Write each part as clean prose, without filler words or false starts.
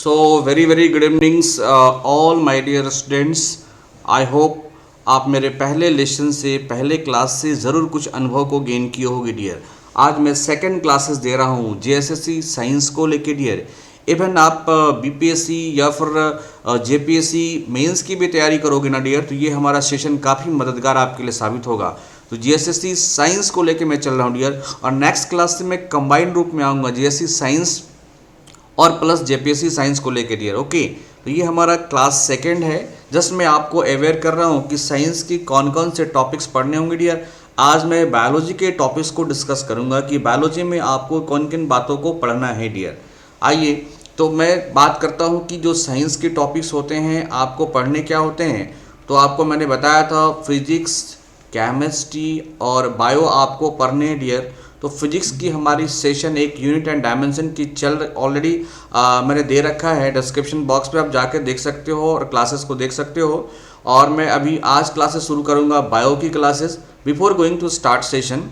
So very very good evenings all my dear students. I hope आप मेरे पहले lesson से पहले क्लास से ज़रूर कुछ अनुभव को गेन किए होगे डियर। आज मैं सेकंड क्लासेस दे रहा हूँ जेएसएससी साइंस को लेके डियर। इवन आप बीपीएससी या फिर जेपीएससी मेंस की भी तैयारी करोगे ना डियर, तो ये हमारा सेशन काफ़ी मददगार आपके लिए साबित होगा। तो जेएसएससी साइंस को लेके मैं चल रहा हूँ डियर, और नेक्स्ट क्लास से मैं कंबाइंड रूप में आऊँगा जेएसएससी साइंस और प्लस जेपीएससी साइंस को लेके डियर। ओके, तो ये हमारा क्लास सेकंड है। जस्ट मैं आपको अवेयर कर रहा हूँ कि साइंस की कौन कौन से टॉपिक्स पढ़ने होंगे डियर। आज मैं बायोलॉजी के टॉपिक्स को डिस्कस करूँगा कि बायोलॉजी में आपको कौन किन बातों को पढ़ना है डियर। आइए तो मैं बात करता हूँ कि जो साइंस के टॉपिक्स होते हैं आपको पढ़ने क्या होते हैं। तो आपको मैंने बताया था फिजिक्स, केमिस्ट्री और बायो आपको पढ़ने हैं डियर। तो फिजिक्स की हमारी सेशन एक यूनिट एंड डायमेंशन की चल ऑलरेडी मैंने दे रखा है, डिस्क्रिप्शन बॉक्स पे आप जाके देख सकते हो और क्लासेस को देख सकते हो। और मैं अभी आज क्लासेस शुरू करूँगा बायो की classes. Before going to start session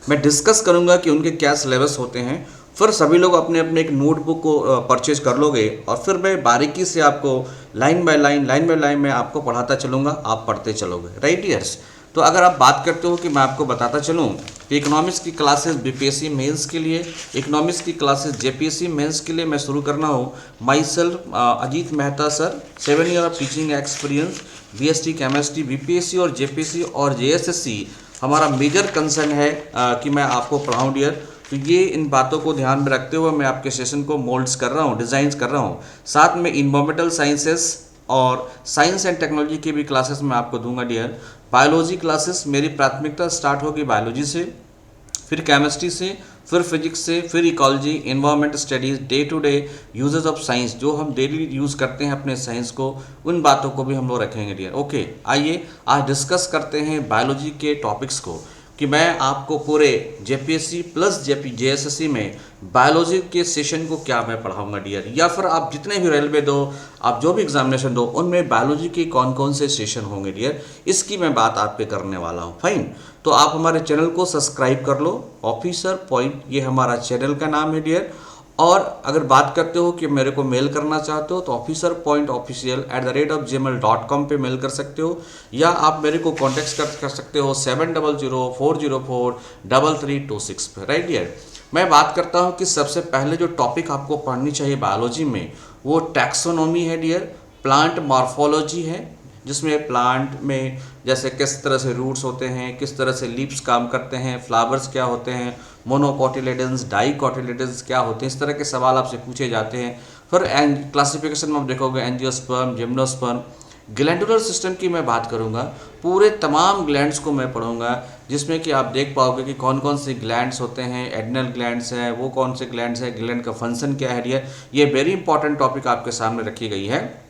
मैं डिस्कस करूँगा कि उनके क्या सिलेबस होते हैं। फिर सभी लोग अपने अपने एक नोटबुक को परचेज कर लोगे और फिर मैं बारीकी से आपको लाइन बाय लाइन मैं आपको पढ़ाता चलूँगा, आप पढ़ते चलोगे, राइट डियर्स। तो अगर आप बात करते हो कि मैं आपको बताता चलूँ कि इकोनॉमिक्स की क्लासेस बीपीएससी मेंस के लिए, इकोनॉमिक्स की क्लासेस जेपीएससी मेंस के लिए मैं शुरू करना हूँ। My self Ajit Mehta sir, 7 year of teaching experience, BST chemistry, BPSC और जेपीएससी और जेएसएससी हमारा मेजर कंसर्न है कि मैं आपको पढ़ाऊँ डियर। तो ये इन बातों को ध्यान में रखते हुए मैं आपके सेशन को मोल्ड्स कर रहा हूँ, डिज़ाइंस कर रहा हूँ। साथ में इन्वायरमेंटल साइंसेस और साइंस एंड टेक्नोलॉजी की भी क्लासेस मैं आपको दूंगा डियर। बायोलॉजी क्लासेस मेरी प्राथमिकता स्टार्ट होगी बायोलॉजी से, फिर केमिस्ट्री से, फिर फिजिक्स से, फिर ecology, environment studies, day to day uses of science, जो हम डेली यूज़ करते हैं अपने साइंस को, उन बातों को भी हम लोग रखेंगे डियर। ओके, आइए आज डिस्कस करते हैं बायोलॉजी के टॉपिक्स को कि मैं आपको पूरे जेपीएससी प्लस जेएसएससी में बायोलॉजी के सेशन को क्या मैं पढ़ाऊंगा डियर, या फिर आप जितने भी रेलवे दो, आप जो भी एग्जामिनेशन दो, उनमें बायोलॉजी के कौन कौन से सेशन होंगे डियर, इसकी मैं बात आप पे करने वाला हूँ। फाइन, तो आप हमारे चैनल को सब्सक्राइब कर लो, ऑफिसर पॉइंट ये हमारा चैनल का नाम है डियर। और अगर बात करते हो कि मेरे को मेल करना चाहते हो तो officerpointofficial@gmail.com पे मेल कर सकते हो, या आप मेरे को कॉन्टेक्ट कर सकते हो 7004043326 पे, राइट डियर। मैं बात करता हूँ कि सबसे पहले जो टॉपिक आपको पढ़नी चाहिए बायोलॉजी में वो टैक्सोनॉमी है डियर, प्लांट मॉर्फोलॉजी है, जिसमें प्लांट में जैसे किस तरह से रूट्स होते हैं, किस तरह से लीव्स काम करते हैं, फ्लावर्स क्या होते हैं, मोनोकोटिलेडन्स, डाइकोटिलेडन्स क्या होते हैं, इस तरह के सवाल आपसे पूछे जाते हैं। फिर क्लासिफिकेशन में आप देखोगे एंजियोस्पर्म, जिम्नोस्पर्म। ग्लैंडुलर सिस्टम की मैं बात करूंगा, पूरे तमाम ग्लैंड्स को मैं पढ़ूंगा, जिसमें कि आप देख पाओगे कि कौन कौन से ग्लैंड्स होते हैं, एड्रिनल ग्लैंड्स हैं, वो कौन से ग्लैंड्स हैं, ग्लैंड का फंक्शन क्या है, ये वेरी इंपॉर्टेंट टॉपिक आपके सामने रखी गई है।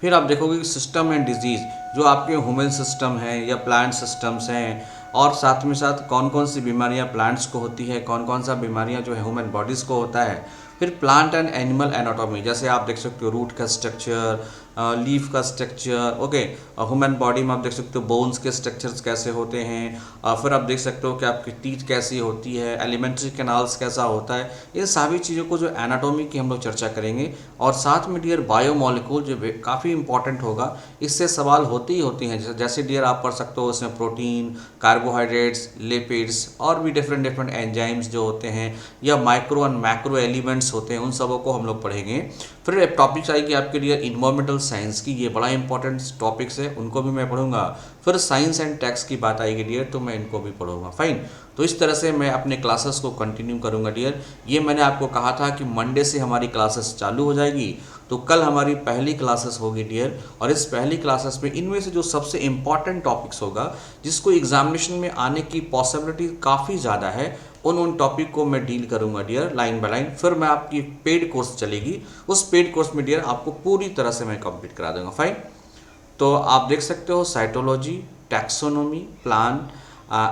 फिर आप देखोगे कि सिस्टम एंड डिजीज़, जो आपके ह्यूमन सिस्टम है या प्लांट सिस्टम्स हैं, और साथ में साथ कौन कौन सी बीमारियां प्लांट्स को होती है, कौन कौन सा बीमारियां जो है ह्यूमन बॉडीज़ को होता है। फिर प्लांट एंड एनिमल एनाटॉमी, जैसे आप देख सकते हो रूट का स्ट्रक्चर, लीफ का स्ट्रक्चर, ओके, ह्यूमन बॉडी में आप देख सकते हो बोन्स के स्ट्रक्चर्स कैसे होते हैं, फिर आप देख सकते हो कि आपकी टीथ कैसी होती है, एलिमेंट्री कैनाल्स कैसा होता है। इन सभी चीज़ों को जो एनाटॉमी की हम लोग चर्चा करेंगे। और साथ में डियर बायोमोलिक्यूल जो काफ़ी इंपॉर्टेंट होगा, इससे सवाल होते ही होते हैं। जैसे डियर आप पढ़ सकते हो उसमें प्रोटीन, कार्बोहाइड्रेट्स, लिपिड्स और भी डिफरेंट डिफरेंट एंजाइम्स जो होते हैं, या माइक्रो एंड मैक्रो एलिमेंट्स होते हैं, उन सबों को हम लोग पढ़ेंगे। फिर एक टॉपिक्स आएगी आपके लिए इन्वायरमेंटल साइंस की, ये बड़ा इंपॉर्टेंट टॉपिक्स है, उनको भी मैं पढ़ूंगा। फिर साइंस एंड टेक्स की बात आएगी डियर, तो मैं इनको भी पढ़ूंगा। फाइन, तो इस तरह से मैं अपने क्लासेस को कंटिन्यू करूंगा डियर। ये मैंने आपको कहा था कि मंडे से हमारी क्लासेस चालू हो जाएगी, तो कल हमारी पहली क्लासेस होगी डियर। और इस पहली क्लासेस में इनमें से जो सबसे इंपॉर्टेंट टॉपिक्स होगा, जिसको एग्जामिनेशन में आने की पॉसिबिलिटी काफ़ी ज़्यादा है, उन टॉपिक को मैं डील करूंगा डियर, लाइन बाय लाइन। फिर मैं आपकी पेड कोर्स चलेगी, उस पेड कोर्स में डियर आपको पूरी तरह से मैं कंप्लीट करा दूंगा। फाइन, तो आप देख सकते हो cytology, taxonomy, plant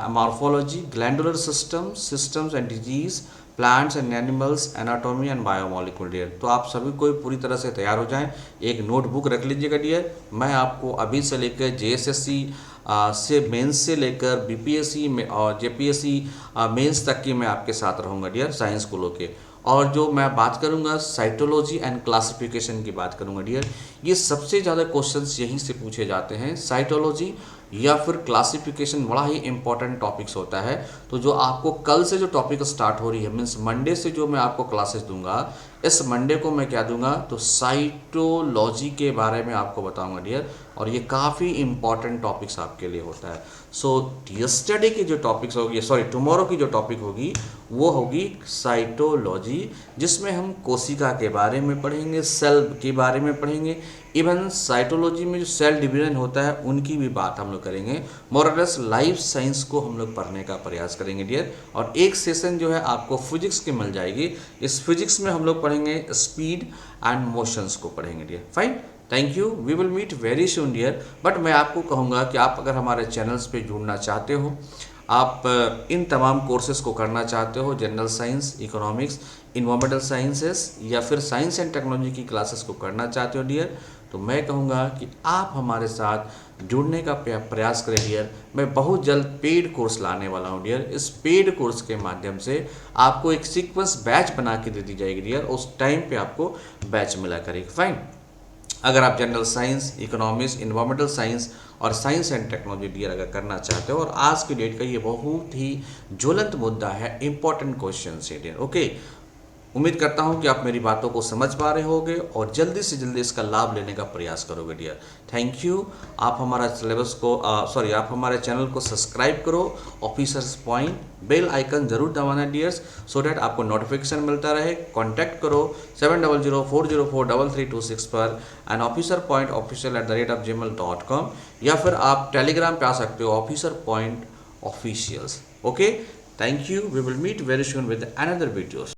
morphology, glandular systems and disease, plants and animals, anatomy and biomolecule dear. तो आप सभी को पूरी तरह से तैयार हो जाएं, एक नोटबुक रख लीजिएगा डियर। मैं आपको अभी से लेकर जेएसएससी से मेंस से लेकर बीपीएससी में और जेपीएससी मेंस तक की मैं आपके साथ रहूँगा डियर, साइंस को लेके। और जो मैं बात करूंगा साइटोलॉजी एंड क्लासिफिकेशन की बात करूंगा डियर। ये सबसे ज़्यादा क्वेश्चंस यहीं से पूछे जाते हैं, साइटोलॉजी या फिर क्लासिफिकेशन बड़ा ही इंपॉर्टेंट टॉपिक्स होता है। तो जो आपको कल से जो टॉपिक स्टार्ट हो रही है, मीन्स मंडे से जो मैं आपको क्लासेस दूंगा, इस मंडे को मैं क्या दूंगा, तो साइटोलॉजी के बारे में आपको बताऊंगा डियर। और ये काफ़ी इंपॉर्टेंट टॉपिक्स आपके लिए होता है। सो यस्टरडे की जो टॉपिक्स होगी, सॉरी टुमारो की जो टॉपिक होगी वो होगी साइटोलॉजी, जिसमें हम कोशिका के बारे में पढ़ेंगे, सेल के बारे में पढ़ेंगे, इवन साइटोलॉजी में जो सेल डिवीजन होता है उनकी भी बात हम लोग करेंगे। मोरलेस लाइफ साइंस को हम लोग पढ़ने का प्रयास करेंगे डियर। और एक सेशन जो है आपको फिजिक्स की मिल जाएगी, इस फिजिक्स में हम लोग पढ़ेंगे स्पीड एंड मोशंस को पढ़ेंगे dear. Fine, thank you, we will meet very soon dear. But मैं आपको कहूँगा कि आप अगर हमारे चैनल्स पे जुड़ना चाहते हो, आप इन तमाम कोर्सेज़ को करना चाहते हो, general science, economics, environmental sciences या फिर साइंस एंड टेक्नोलॉजी की क्लासेस को करना चाहते हो डियर, तो मैं कहूँगा कि आप हमारे साथ जुड़ने का प्रयास करें डियर। मैं बहुत जल्द पेड कोर्स लाने वाला हूँ डियर। इस पेड कोर्स के माध्यम से आपको एक सीक्वेंस बैच बना के दे दी जाएगी डियर, उस टाइम पे आपको बैच मिला करेगी। फाइन, अगर आप general science, economics, environmental science और साइंस एंड टेक्नोलॉजी डियर अगर करना चाहते हो, और आज की डेट का ये बहुत ही ज्वलंत मुद्दा है, इंपॉर्टेंट क्वेश्चन है डियर। ओके, उम्मीद करता हूं कि आप मेरी बातों को समझ पा रहे होगे और जल्दी से जल्दी इसका लाभ लेने का प्रयास करोगे डियर। Thank you. आप हमारा सिलेबस को आप हमारे चैनल को सब्सक्राइब करो, ऑफिसर्स पॉइंट बेल आइकन जरूर दबाना डियर्स, सो डैट आपको नोटिफिकेशन मिलता रहे। कॉन्टैक्ट करो 7004043326 पर एंड ऑफिसर पॉइंट official@gmail.com, या फिर आप टेलीग्राम पे आ सकते हो, officer point officials. Okay, thank you, we will meet very soon with another videos.